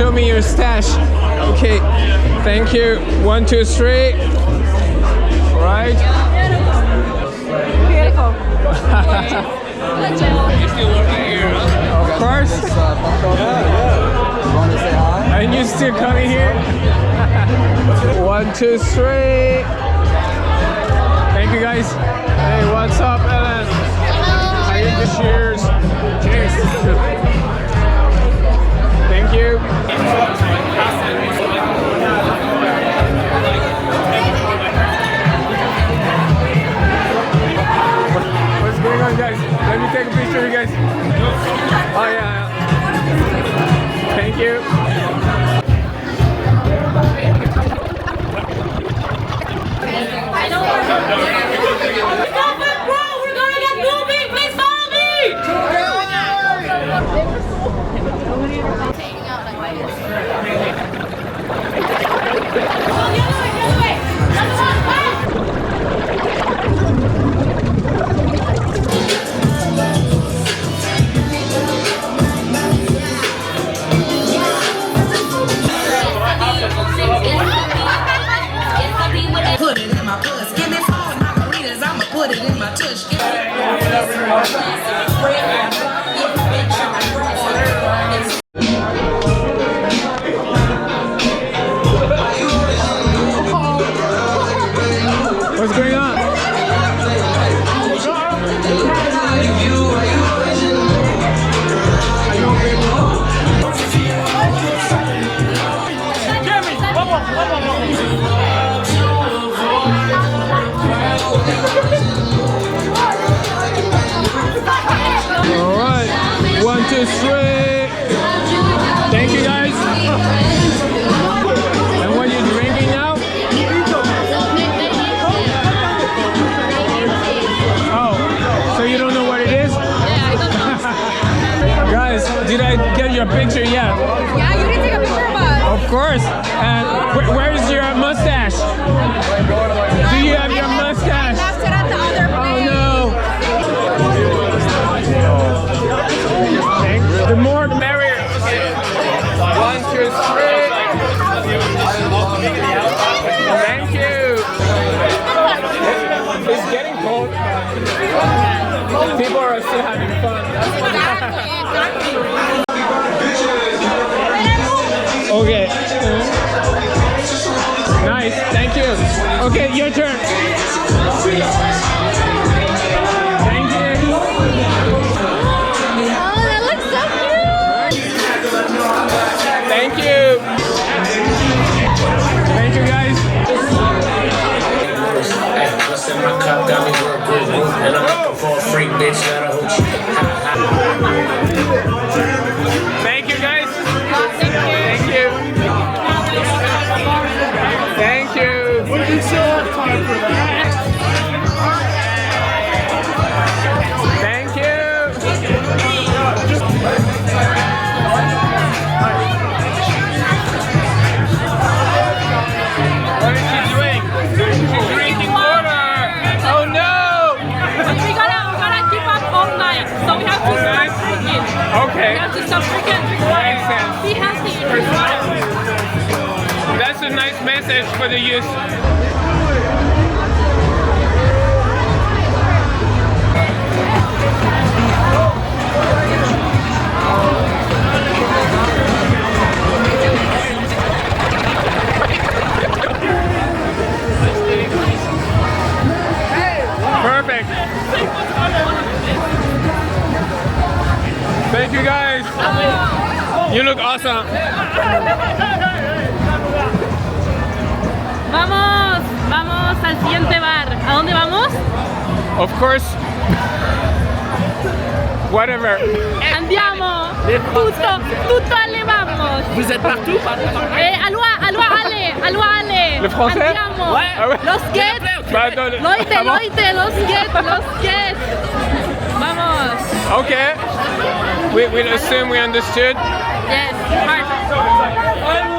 show me your stash. Okay, thank you. 1, 2, 3. Right. Beautiful. You still working here, huh? Of course. Want to say hi? And you still coming here? 1, 2, 3. Thank you guys. Hey, what's up, Ellen? How you doing? Cheers. Cheers. Thank you. What's going on, guys? Let me take a picture of you guys. Oh, yeah. Thank you. We're gonna get moving. Please follow Put it in my purse. Give me 4 margaritas. I'ma put it in my tush. What's going on? All right, 1, 2, 3. Thank you, guys. And what are you drinking now? Oh, so you don't know what it is? Guys, did I get your picture yet? Yeah, you didn't take a picture of us. Of course. And where is your mustache? Do you have your mustache? I left it at the other Oh place. no. The more the merrier. 1, 2, 3. Thank you. It's getting cold. People are still having fun. Okay. Nice. Thank you. Okay, your turn. Thank you. Oh, that looks so cute. Thank you. Thank you, guys. What's in my cup got me real good, and I'm looking for a freak bitch that'll hold you. Thank you, guys. Thank you. Thank you. What did you say last time for that? Thank you. What is she doing? She's drinking water. Oh no! We're gonna keep up all night, so we have to stop drinking. Okay. We have to stop drinking, drink water. Makes sense. Be healthy, drink water. That's a nice message for the youth. Perfect. Thank you, guys. You look awesome. Vamos al siguiente bar. ¿A dónde vamos? Of course. Whatever. Andiamo. Tutto alle vamos. Vous êtes partout? Allora Ale. Le français? Andiamo. Ouais. Ah ouais? Los get. Bah, attends, Loite, ah bon? los get. Vamos. Okay. We'll assume we understood. Yes, heart.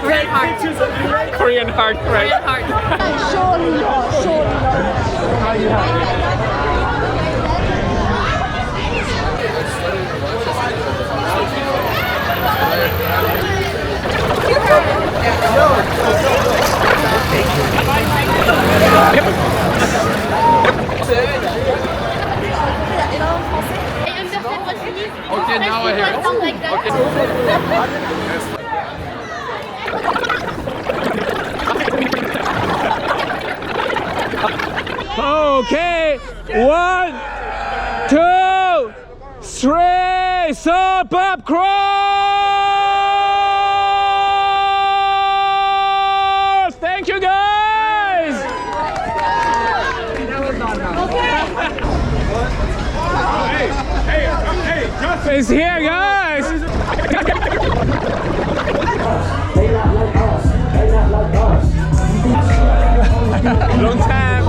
Korean heart. Korean heart, right? Korean heart. Okay. 1, 2, 3. Sup up cross. Thank you guys. It's here, guys. Long time.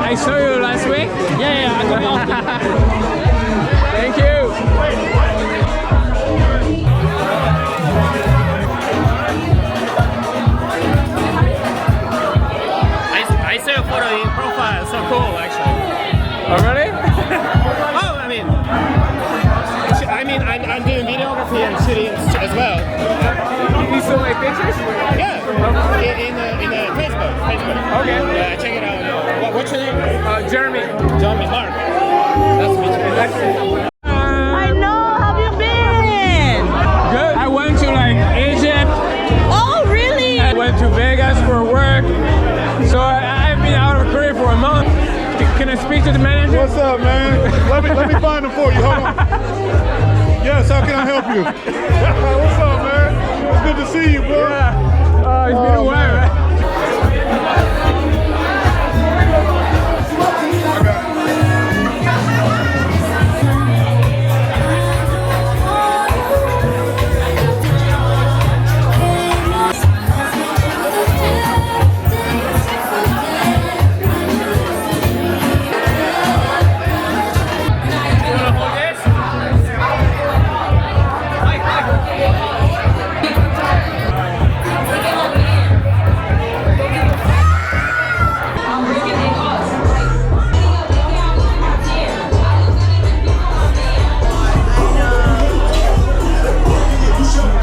I saw you last week. Yeah, I go often. Thank you. I saw your photo in profile. So cool, actually. Oh, really? Oh, I'm doing videography and shooting as well. You saw my pictures? Yeah, in Facebook. Okay. Yeah, check it out. What's your name? Jeremy. Jeremy Mark. That's me. I know. How have you been? Good. I went to like Egypt. Oh, really? I went to Vegas for work. So I've been out of Korea for a month. Can I speak to the manager? What's up, man? Let me find him for you. Hold on. Yes, how can I help you? What's up, man? It's good to see you, bro. Yeah. It's been a while, man.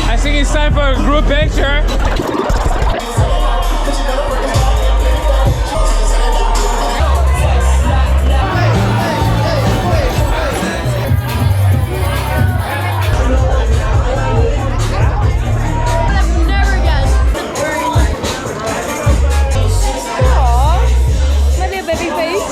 I think it's time for a group picture. Maybe a baby face.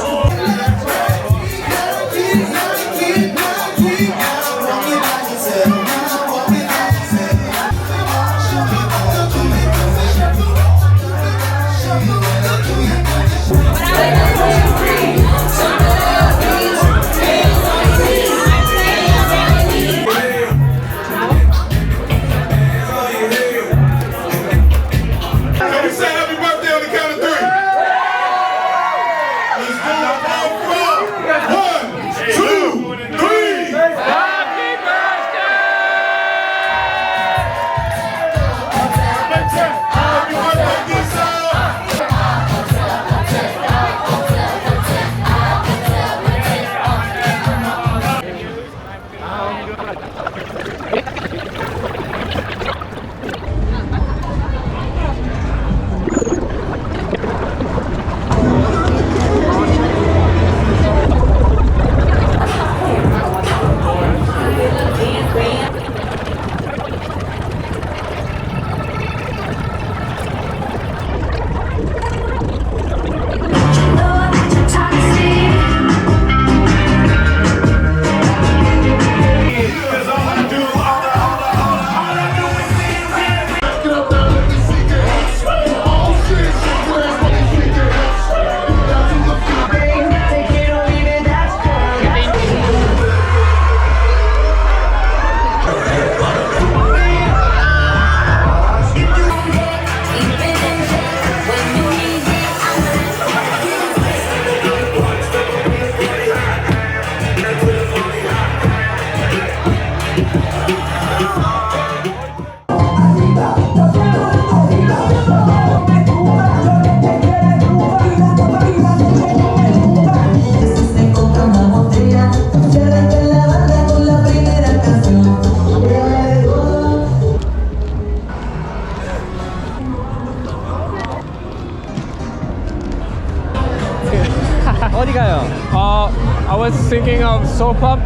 so pumped.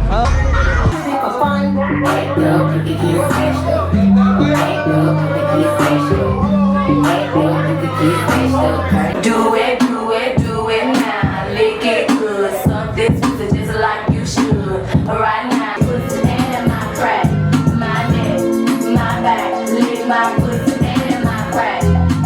Do it, do it, do it now. Lick it good. Suck this pussy just like you should. Right now, pussy and my crack, my neck, my back. Lick my pussy and my crack,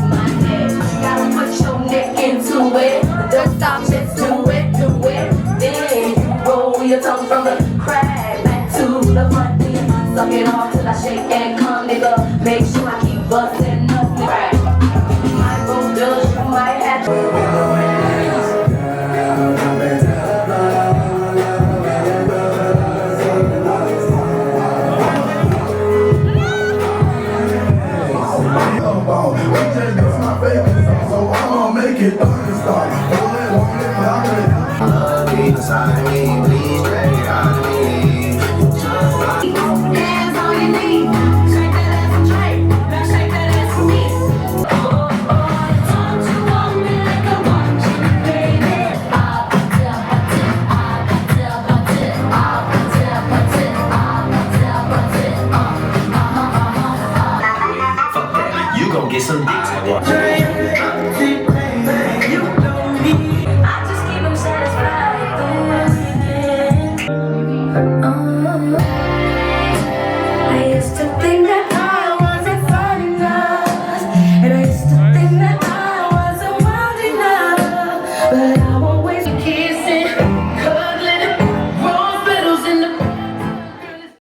my neck. Gotta put your neck into it. Don't stop, just do it, do it. Then you roll your tongue from the crack back to the front. Then suck it off till I shake and come, nigga. Make sure I keep busting up the crack. Might go dust, you might have to. Inside me, please drag it out of me. Hands on your knee, shake that ass and drink, shake that ass for me. Oh, don't you want me like I want you, baby? Fuck that, you gon' get some dick today. I just keep them satisfied. I used to think that I wasn't fine enough, and I used to think that I wasn't wild enough, but